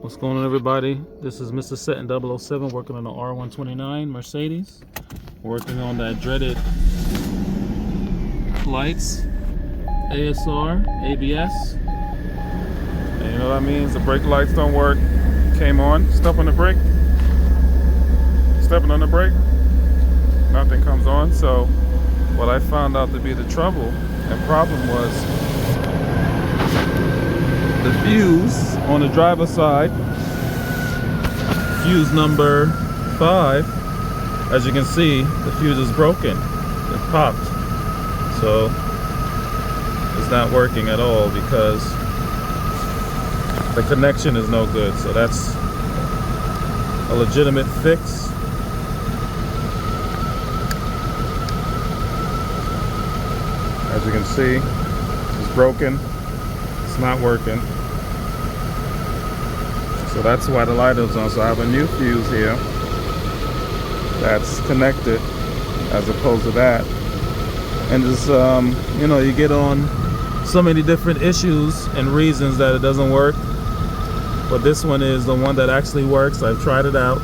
What's going on, everybody? This is MrSettin007 working on the R129 Mercedes, working on that dreaded lights, ASR, ABS. And you know what that means? The brake lights don't work. Came on, step on the brake, stepping on the brake, nothing comes on. So what I found out to be the trouble and problem was the fuse on the driver's side, fuse number 5, as you can see, the fuse is broken. It popped. So it's not working at all because the connection is no good. So that's a legitimate fix. As you can see, it's broken. It's not working. So that's why the light is on. So I have a new fuse here that's connected as opposed to that. And just, you know, you get on so many different issues and reasons that it doesn't work. But this one is the one that actually works. I've tried it out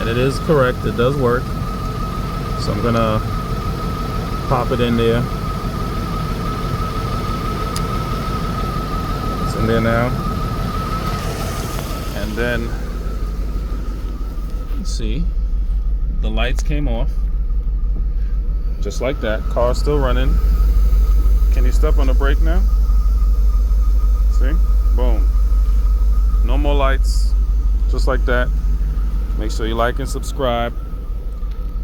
and it is correct. It does work. So I'm gonna pop it in there. It's in there now. And then, let's see, the lights came off. Just like that. Car's still running. Can you step on the brake now? See? Boom. No more lights. Just like that. Make sure you like and subscribe.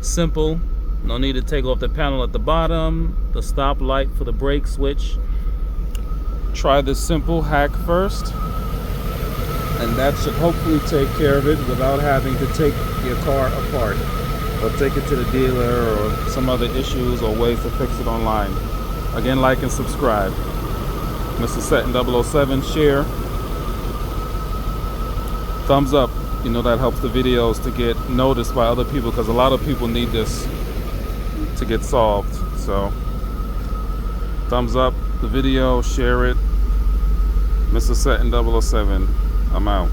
Simple. No need to take off the panel at the bottom. The stop light for the brake switch. Try this simple hack first. And that should hopefully take care of it without having to take your car apart or take it to the dealer or some other issues or ways to fix it online. Again, like and subscribe. MrSettin007, share. Thumbs up. You know, that helps the videos to get noticed by other people because a lot of people need this to get solved. So thumbs up the video, share it. MrSettin007, I'm out.